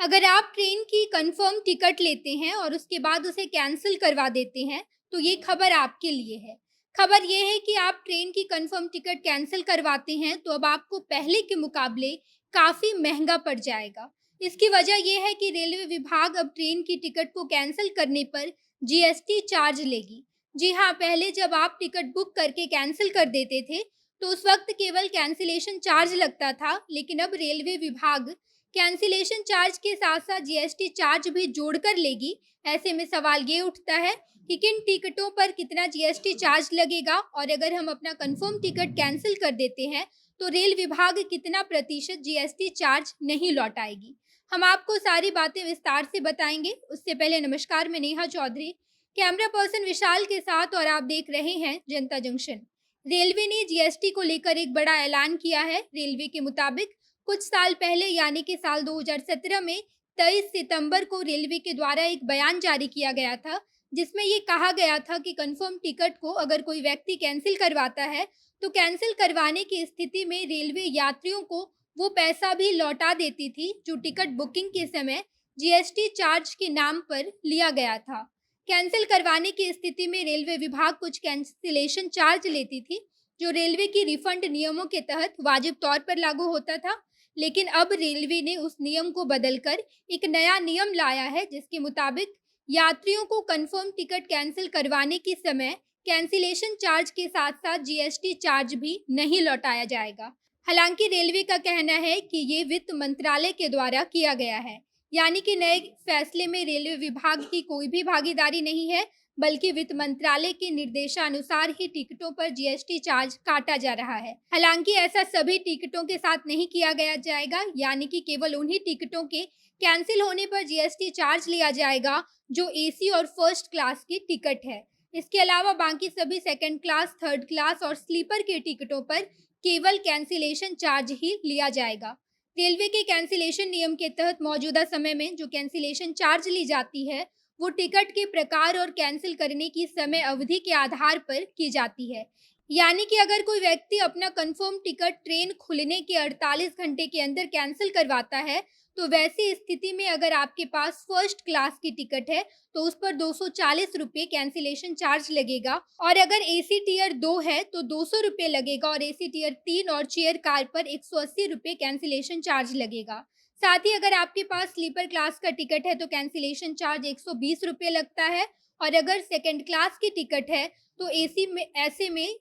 अगर आप ट्रेन की कंफर्म टिकट लेते हैं और उसके बाद उसे कैंसिल करवा देते हैं, तो ये खबर आपके लिए है। खबर ये है कि आप ट्रेन की कंफर्म टिकट कैंसिल करवाते हैं, तो अब आपको पहले के मुकाबले काफ़ी महँगा पड़ जाएगा। इसकी वजह ये है कि रेलवे विभाग अब ट्रेन की टिकट को कैंसिल करने पर जीएसटी चार्ज लेगी। जी हाँ, पहले जब आप टिकट बुक करके कैंसिल कर देते थे, तो उस वक़्त केवल कैंसिलेशन चार्ज लगता था, लेकिन अब रेलवे विभाग कैंसिलेशन चार्ज के साथ-साथ जीएसटी चार्ज भी जोड़कर लेगी। ऐसे में सवाल ये उठता है कि किन टिकटों पर कितना जीएसटी चार्ज लगेगा और अगर हम अपना कंफर्म टिकट कैंसिल कर देते हैं, तो रेल विभाग कितना प्रतिशत जीएसटी चार्ज नहीं लौटाएगी। हम आपको सारी बातें विस्तार से बताएँगे। उससे पहले नमस्कार, मैं नेहा चौधरी, कैमरा पर्सन विशाल के साथ और आप देख रहे हैं जनता जंक्शन। रेलवे ने जीएसटी को लेकर एक बड़ा ऐलान किया है। रेलवे के मुताबिक कुछ साल पहले यानी कि साल 2017 में 23 सितंबर को रेलवे के द्वारा एक बयान जारी किया गया था, जिसमें ये कहा गया था कि कंफर्म टिकट को अगर कोई व्यक्ति कैंसिल करवाता है, तो कैंसिल करवाने की स्थिति में रेलवे यात्रियों को वो पैसा भी लौटा देती थी, जो टिकट बुकिंग के समय जीएसटी चार्ज के नाम पर लिया गया था। कैंसिल करवाने की स्थिति में रेलवे विभाग कुछ कैंसिलेशन चार्ज लेती थी, जो रेलवे की रिफंड नियमों के तहत वाजिब तौर पर लागू होता था। लेकिन अब रेलवे ने उस नियम को बदलकर एक नया नियम लाया है, जिसके मुताबिक यात्रियों को कंफर्म टिकट कैंसिल करवाने के समय कैंसिलेशन चार्ज के साथ-साथ जीएसटी चार्ज भी नहीं लौटाया जाएगा। हालांकि रेलवे का कहना है कि ये वित्त मंत्रालय के द्वारा किया गया है, यानी कि नए फैसले में रेलवे विभाग की कोई भी भागीदारी नहीं है, बल्कि वित्त मंत्रालय के निर्देशानुसार ही टिकटों पर जीएसटी चार्ज काटा जा रहा है। हालांकि ऐसा सभी टिकटों के साथ नहीं किया गया जाएगा, यानी कि केवल उन्हीं टिकटों के कैंसिल होने पर जीएसटी चार्ज लिया जाएगा जो एसी और फर्स्ट क्लास की टिकट है। इसके अलावा बाकी सभी सेकंड क्लास, थर्ड क्लास और स्लीपर के टिकटों पर केवल कैंसिलेशन चार्ज ही लिया जाएगा। रेलवे के कैंसिलेशन नियम के तहत मौजूदा समय में जो कैंसिलेशन चार्ज ली जाती है, वो टिकट के प्रकार और कैंसिल करने की समय अवधि के आधार पर की जाती है। यानी कि अगर कोई व्यक्ति अपना कंफर्म टिकट ट्रेन खुलने के 48 घंटे के अंदर कैंसिल करवाता है, तो वैसी स्थिति में अगर आपके पास फर्स्ट क्लास की टिकट है, तो उस पर 240 रुपये कैंसिलेशन चार्ज लगेगा और अगर एसी टियर 2 है, तो 200 रुपये लगेगा और एसी टियर 3 और चेयर कार पर 180 रुपये कैंसिलेशन चार्ज लगेगा। साथ ही अगर आपके पास स्लीपर क्लास का टिकट है तो कैंसिलेशन चार्ज 120 रुपये लगता है और अगर सेकंड क्लास की टिकट है तो एसी में ऐसे में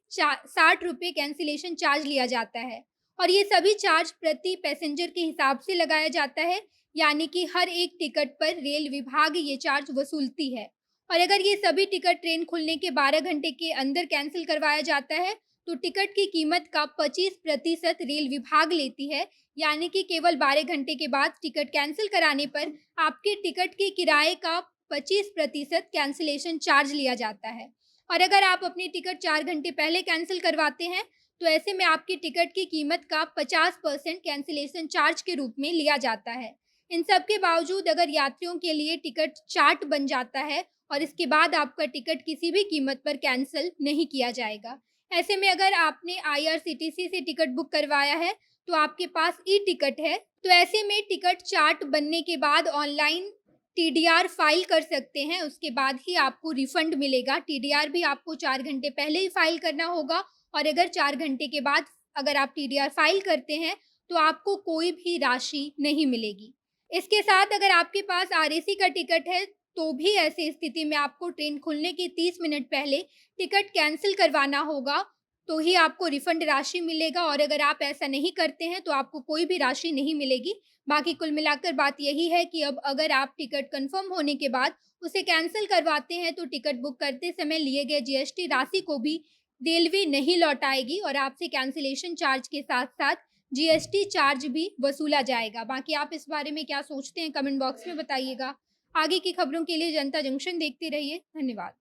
60 रुपये कैंसिलेशन चार्ज लिया जाता है और ये सभी चार्ज प्रति पैसेंजर के हिसाब से लगाया जाता है, यानी कि हर एक टिकट पर रेल विभाग ये चार्ज वसूलती है। और अगर ये सभी टिकट ट्रेन खुलने के 12 घंटे के अंदर कैंसिल करवाया जाता है, तो टिकट की कीमत का 25% रेल विभाग लेती है, यानी कि केवल 12 घंटे के बाद टिकट कैंसिल कराने पर आपके टिकट के किराए का 25% कैंसिलेशन चार्ज लिया जाता है। और अगर आप अपनी टिकट 4 घंटे पहले कैंसिल करवाते हैं, तो ऐसे में आपकी टिकट की कीमत का 50% कैंसिलेशन चार्ज के रूप में लिया जाता है। इन सब के बावजूद अगर यात्रियों के लिए टिकट चार्ट बन जाता है और इसके बाद आपका टिकट किसी भी कीमत पर कैंसिल नहीं किया जाएगा। ऐसे में अगर आपने आईआरसीटीसी से टिकट बुक करवाया है, तो आपके पास ई-टिकट है, तो ऐसे में टिकट चार्ट बनने के बाद ऑनलाइन टीडीआर फाइल कर सकते हैं, उसके बाद ही आपको रिफंड मिलेगा। टीडीआर भी आपको 4 घंटे पहले ही फाइल करना होगा और अगर 4 घंटे के बाद अगर आप टीडीआर फाइल करते हैं, तो आपको कोई भी राशि नहीं मिलेगी। इसके साथ अगर आपके पास आरएसी का टिकट है, तो भी ऐसी स्थिति में आपको ट्रेन खुलने के 30 मिनट पहले टिकट कैंसल करवाना होगा, तो ही आपको रिफंड राशि मिलेगा और अगर आप ऐसा नहीं करते हैं, तो आपको कोई भी राशि नहीं मिलेगी। बाकी कुल मिलाकर बात यही है कि अब अगर आप टिकट कन्फर्म होने के बाद उसे कैंसल करवाते हैं, तो टिकट बुक करते समय लिए गए जीएसटी राशि को भी रेलवे नहीं लौटाएगी और आपसे कैंसिलेशन चार्ज के साथ-साथ जीएसटी चार्ज भी वसूला जाएगा। बाकी आप इस बारे में क्या सोचते हैं कमेंट बॉक्स में बताइएगा। आगे की खबरों के लिए जनता जंक्शन देखते रहिए। धन्यवाद।